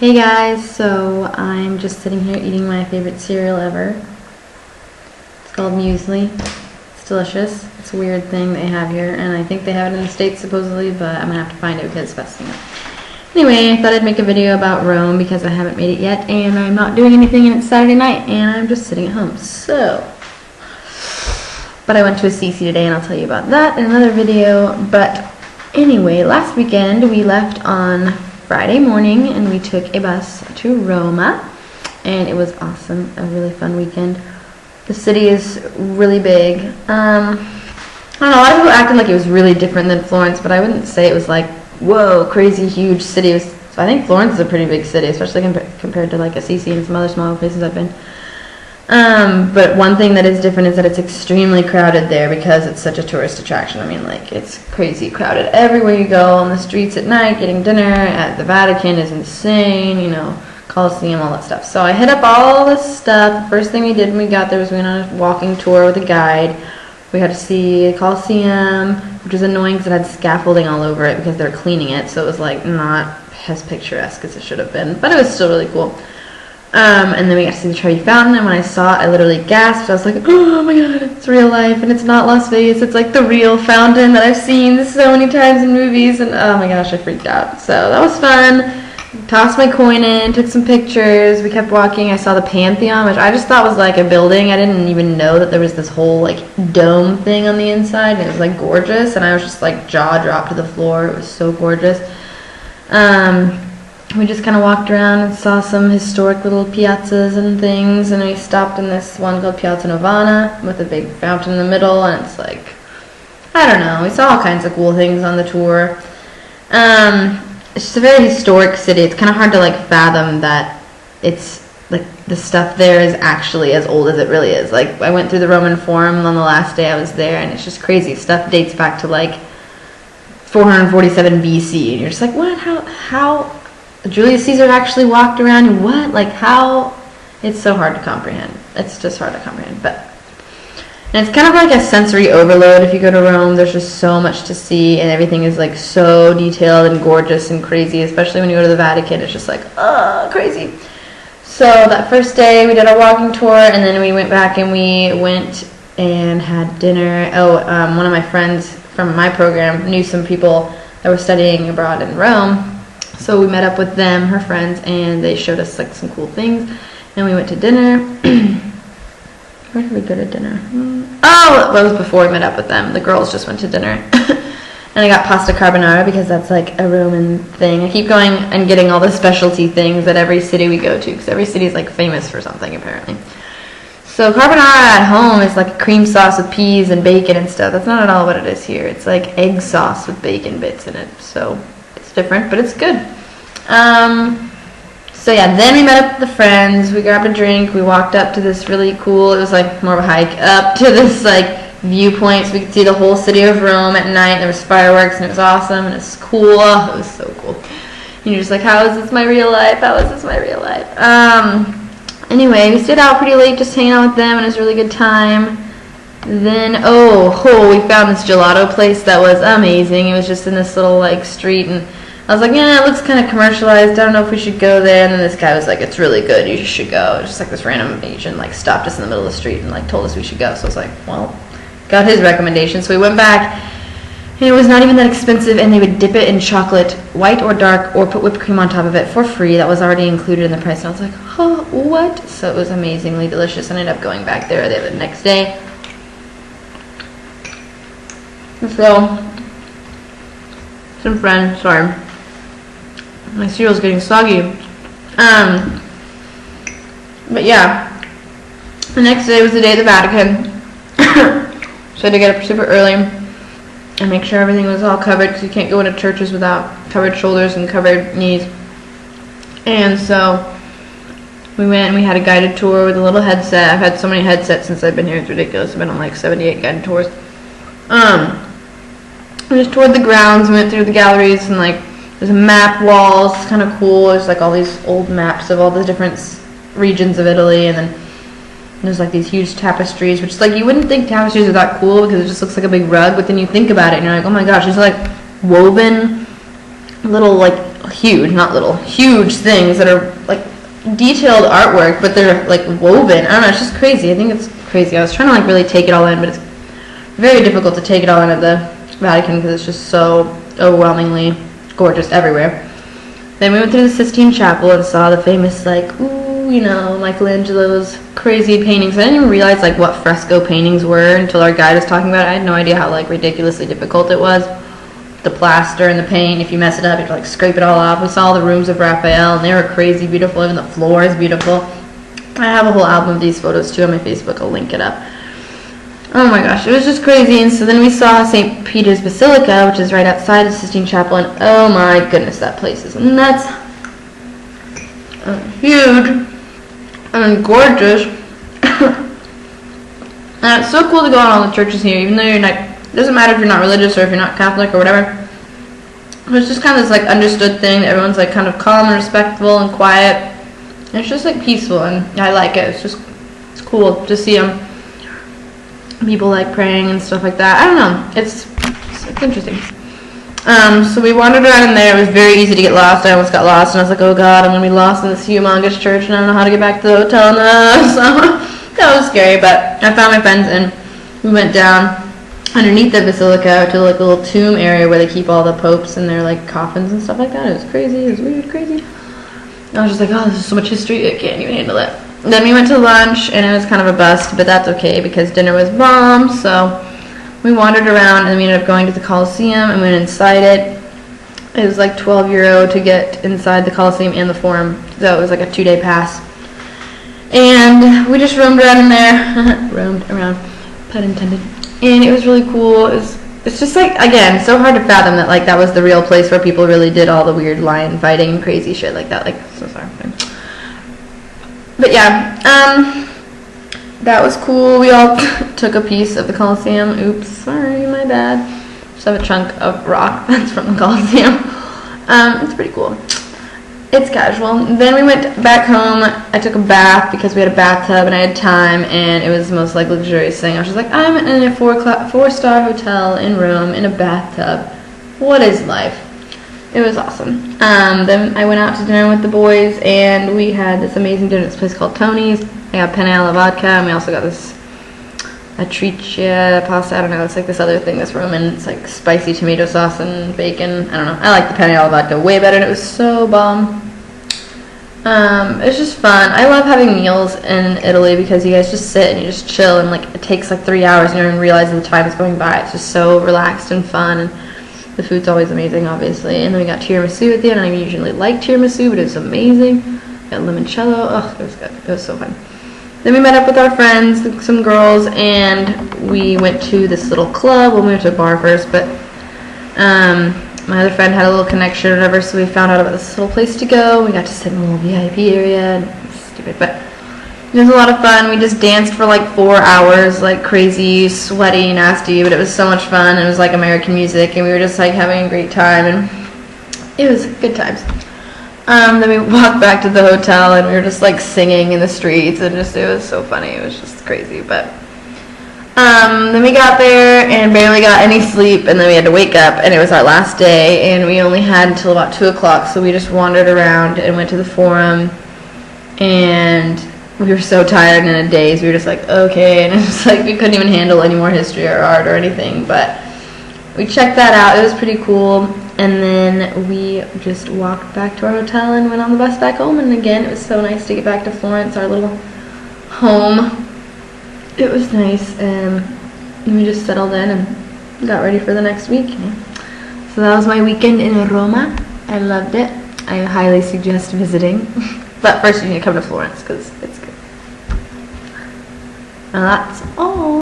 Hey guys, so I'm just sitting here eating my favorite cereal ever. It's called muesli. It's delicious. It's a weird thing they have here, and I think they have it in the States supposedly, but I'm gonna have to find it because it's busting up. Anyway, I thought I'd make a video about Rome because I haven't made it yet, and I'm not doing anything, and it's Saturday night, and I'm just sitting at home. But I went to a CC today, and I'll tell you about that in another video. But anyway, last weekend we left on Friday morning and we took a bus to Roma, and it was awesome. A really fun weekend. The city is really big. I don't know, a lot of people acted like it was really different than Florence, but I wouldn't say it was like, whoa, crazy huge city. So I think Florence is a pretty big city, especially compared to like Assisi and some other smaller places I've been. But one thing that is different is that it's extremely crowded there because it's such a tourist attraction. I mean, like, it's crazy crowded everywhere you go, on the streets at night, getting dinner at the Vatican is insane, you know, Colosseum, all that stuff. So I hit up all this stuff. The first thing we did when we got there was we went on a walking tour with a guide. We had to see the Colosseum, which was annoying because it had scaffolding all over it because they were cleaning it, so it was like not as picturesque as it should have been, but it was still really cool. And then we got to see the Trevi Fountain, and when I saw it, I literally gasped. I was like, oh my god, it's real life, and it's not Las Vegas, it's like the real fountain that I've seen so many times in movies, and oh my gosh, I freaked out. So that was fun. Tossed my coin in, took some pictures, we kept walking. I saw the Pantheon, which I just thought was like a building. I didn't even know that there was this whole like dome thing on the inside, and it was like gorgeous, and I was just like jaw dropped to the floor. It was so gorgeous. We just kind of walked around and saw some historic little piazzas and things, and we stopped in this one called Piazza Novana with a big fountain in the middle, and it's like, I don't know, we saw all kinds of cool things on the tour. It's just a very historic city. It's kind of hard to like fathom that it's like the stuff there is actually as old as it really is. Like, I went through the Roman Forum on the last day I was there, and it's just crazy. Stuff dates back to like 447 BC, and you're just like, what? How Julius Caesar actually walked around, and what? Like, how? It's so hard to comprehend. It's just hard to comprehend. And it's kind of like a sensory overload if you go to Rome. There's just so much to see, and everything is like so detailed and gorgeous and crazy, especially when you go to the Vatican. It's just like, crazy. So that first day we did our walking tour, and then we went back and we went and had dinner. One of my friends from my program knew some people that were studying abroad in Rome. So we met up with them, her friends, and they showed us like some cool things. And we went to dinner. Where did we go to dinner? Oh, it was before we met up with them. The girls just went to dinner. And I got pasta carbonara because that's like a Roman thing. I keep going and getting all the specialty things at every city we go to because every city is like famous for something apparently. So carbonara at home is like a cream sauce with peas and bacon and stuff. That's not at all what it is here. It's like egg sauce with bacon bits in it. So it's different, but it's good. So yeah, then we met up with the friends. We grabbed a drink. We walked up to this really cool, it was like more of a hike, up to this like viewpoint so we could see the whole city of Rome at night. There was fireworks, and it was awesome, and it was cool. It was so cool. And you're just like, how is this my real life? How is this my real life? Anyway, we stayed out pretty late just hanging out with them, and it was a really good time. Then, we found this gelato place that was amazing. It was just in this little like street, and I was like, yeah, it looks kind of commercialized. I don't know if we should go there. And then this guy was like, it's really good. You should go. It was just like this random Asian like stopped us in the middle of the street and like told us we should go. So I was like, well, got his recommendation. So we went back, and it was not even that expensive. And they would dip it in chocolate, white or dark, or put whipped cream on top of it for free. That was already included in the price. And I was like, oh, what? So it was amazingly delicious. I ended up going back there the next day. So, some friends, sorry. My cereal's getting soggy. But yeah, the next day was the day at the Vatican. So I had to get up super early and make sure everything was all covered because you can't go into churches without covered shoulders and covered knees. And so we went and we had a guided tour with a little headset. I've had so many headsets since I've been here, it's ridiculous. I've been on like 78 guided tours. We just toured the grounds, we went through the galleries, and like there's a map walls, it's kind of cool. There's like all these old maps of all the different regions of Italy, and then there's like these huge tapestries, which is like, you wouldn't think tapestries are that cool because it just looks like a big rug, but then you think about it and you're like, oh my gosh, these are like woven little like huge, not little, huge things that are like detailed artwork, but they're like woven. I don't know, it's just crazy. I think it's crazy. I was trying to like really take it all in, but it's very difficult to take it all in at the Vatican because it's just so overwhelmingly gorgeous everywhere. Then we went through the Sistine Chapel and saw the famous like, Michelangelo's crazy paintings. I didn't even realize like what fresco paintings were until our guide was talking about it. I had no idea how like ridiculously difficult it was. The plaster and the paint, if you mess it up, you have to like scrape it all off. We saw the rooms of Raphael and they were crazy beautiful. Even the floor is beautiful. I have a whole album of these photos too on my Facebook. I'll link it up. Oh my gosh, it was just crazy. And so then we saw St. Peter's Basilica, which is right outside the Sistine Chapel, and oh my goodness, that place is nuts. Huge and gorgeous. And it's so cool to go on all the churches here, even though you're not, it doesn't matter if you're not religious or if you're not Catholic or whatever. It's just kind of this like understood thing that everyone's like kind of calm and respectful and quiet. And it's just like peaceful, and I like it. It's cool to see them. People like praying and stuff like that. I don't know. It's interesting. So we wandered around in there. It was very easy to get lost. I almost got lost, and I was like, oh god, I'm going to be lost in this humongous church, and I don't know how to get back to the hotel now. So that was scary, but I found my friends, and we went down underneath the basilica to like a little tomb area where they keep all the popes and their like coffins and stuff like that. It was crazy. It was weird, crazy. I was just like, oh, this is so much history. I can't even handle it. Then we went to lunch, and it was kind of a bust, but that's okay because dinner was bomb. So we wandered around, and we ended up going to the Colosseum and went inside it. It was like €12 to get inside the Colosseum and the Forum, so it was like a 2-day pass. And we just roamed around in there, roamed around, pun intended. And it was really cool. It's just like, again, so hard to fathom that like that was the real place where people really did all the weird lion fighting and crazy shit like that. Like, so sorry. But yeah, that was cool. We all took a piece of the Colosseum. Oops, sorry, my bad. Just have a chunk of rock that's from the Colosseum. It's pretty cool. It's casual. Then we went back home. I took a bath because we had a bathtub and I had time, and it was the most like luxurious thing. I was just like, I'm in a 4-star hotel in Rome in a bathtub. What is life? It was awesome. Then I went out to dinner with the boys, and we had this amazing dinner at this place called Tony's. I got penne alla vodka, and we also got this atricia pasta. I don't know. It's like this other thing that's Roman. It's like spicy tomato sauce and bacon. I don't know. I like the penne alla vodka way better, and it was so bomb. It was just fun. I love having meals in Italy because you guys just sit and you just chill, and like it takes like 3 hours, and you don't even realize the time is going by. It's just so relaxed and fun, and the food's always amazing, obviously. And then we got tiramisu at the end. I don't usually like tiramisu, but it was amazing. Got limoncello. Oh, it was good. It was so fun. Then we met up with our friends, some girls, and we went to this little club. Well, we went to a bar first, but my other friend had a little connection or whatever, so we found out about this little place to go. We got to sit in a little VIP area. And it was stupid, but it was a lot of fun. We just danced for like 4 hours, like crazy, sweaty, nasty, but it was so much fun. It was like American music, and we were just like having a great time, and it was good times. Then we walked back to the hotel, and we were just like singing in the streets, and just it was so funny. It was just crazy, but then we got there and barely got any sleep, and then we had to wake up, and it was our last day, and we only had until about 2 o'clock, so we just wandered around and went to the Forum, and we were so tired and in a daze. We were just like, okay, and it was like we couldn't even handle any more history or art or anything, but we checked that out. It was pretty cool. And then we just walked back to our hotel and went on the bus back home. And again, it was so nice to get back to Florence, our little home. It was nice. And we just settled in and got ready for the next week. So that was my weekend in Roma. I loved it. I highly suggest visiting. But first you need to come to Florence because it's good. And that's all.